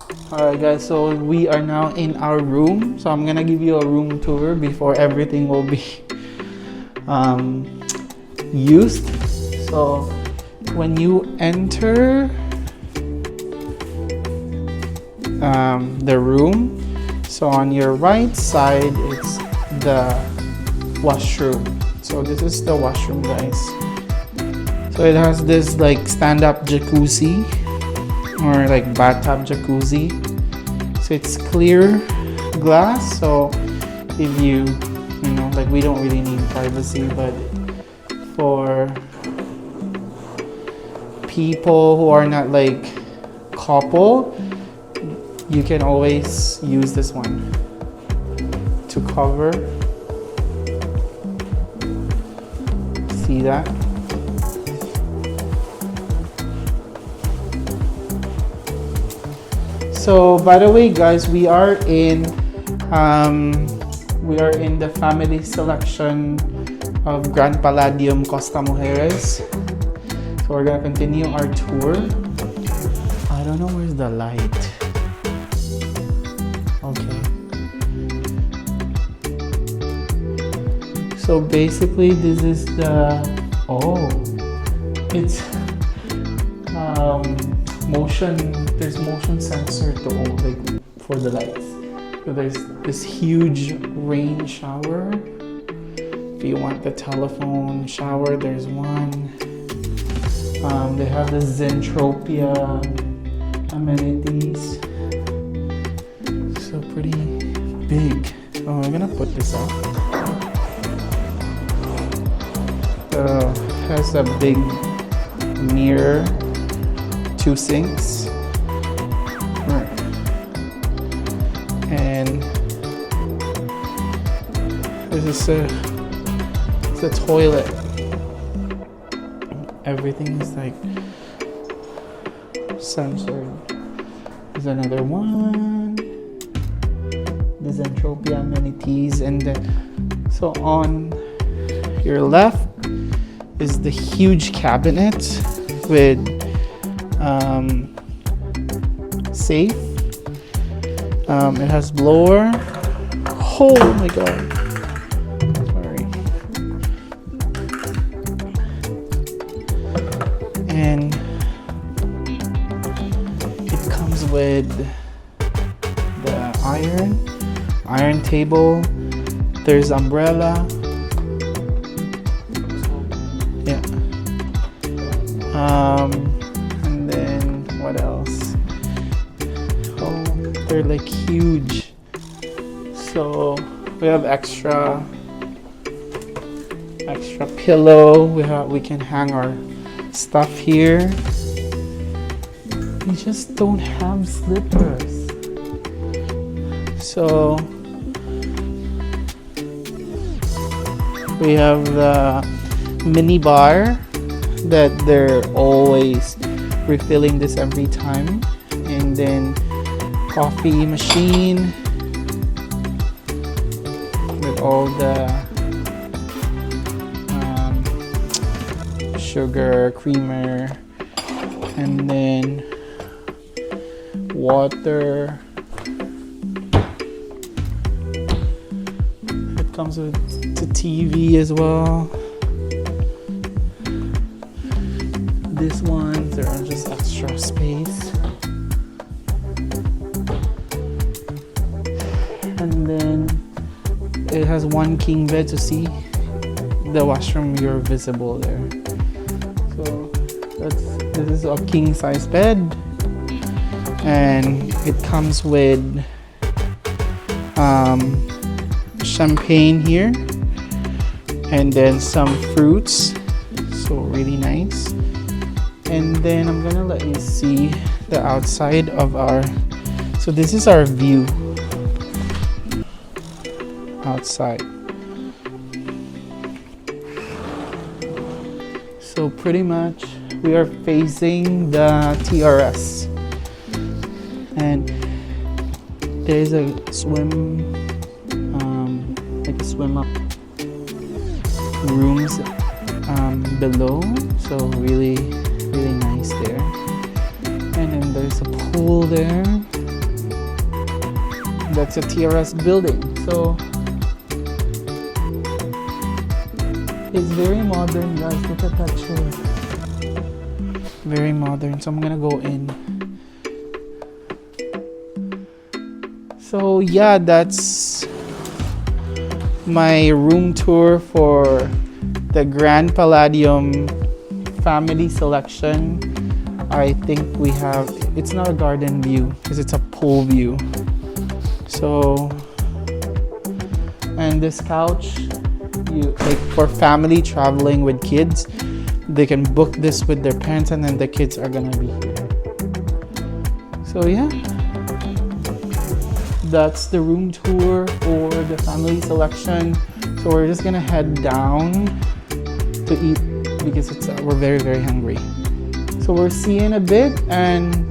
Alright guys, so we are now in our room. So I'm gonna give you a room tour before everything will be used. So when you enter the room, so on your right side it's the washroom. So this is the washroom, guys. So it has this like stand-up jacuzzi or like bathtub jacuzzi. So it's clear glass, so if you know, like, we don't really need privacy, but for people who are not like couple, you can always use this one to cover. See that? So by the way guys, we are in the family selection of Grand Palladium Costa Mujeres. So we're gonna continue our tour. I don't know where's the light. Okay. So basically this is the, it's there's motion sensor to like for the lights. So there's this huge rain shower. If you want the telephone shower, there's one. They have the Zentropia amenities. So pretty big. So I'm gonna put this up. Has a big mirror, 2 sinks, and this is the toilet. Everything is like censored. There's another one. The Zentropia amenities, and then so on your left is the huge cabinet with safe. It has blower. Oh my god. Sorry. And it comes with the iron table. There's umbrella. Yeah. And then what else? Oh, they're like huge. So we have extra pillow. We can hang our stuff here. We just don't have slippers. So we have the mini bar that they're always refilling this every time, and then coffee machine with all the sugar, creamer, and then water. It comes with the TV as well. This one, there are just extra space. And then it has one king bed to see the washroom. You're visible there. So this is a king size bed, and it comes with champagne here, and then some fruits. So really nice. And then I'm gonna let you see the outside of our, so this is our view outside. So pretty much we are facing the TRS, and there's a swim up rooms below, so really nice there. And then there's a pool there, that's a TRS building. So it's very modern, guys. Look at that chair. Very modern. So I'm gonna go in. So yeah, that's my room tour for the Grand Palladium family selection. I think we have, it's not a garden view because it's a pool view. So, and this couch, you like for family traveling with kids, they can book this with their parents and then the kids are gonna be here. So yeah, that's the room tour for the family selection. So we're just gonna head down to eat because we're very, very hungry. So we'll see you in a bit, and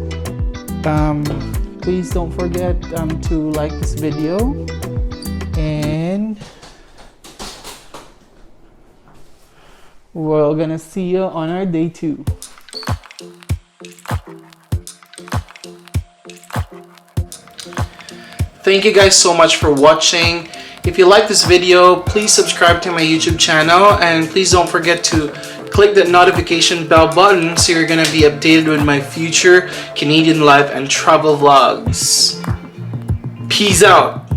please don't forget to like this video, and we're gonna see you on our day 2. Thank you guys so much for watching. If you like this video, please subscribe to my YouTube channel, and please don't forget to click that notification bell button so you're gonna be updated with my future Canadian life and travel vlogs. Peace out.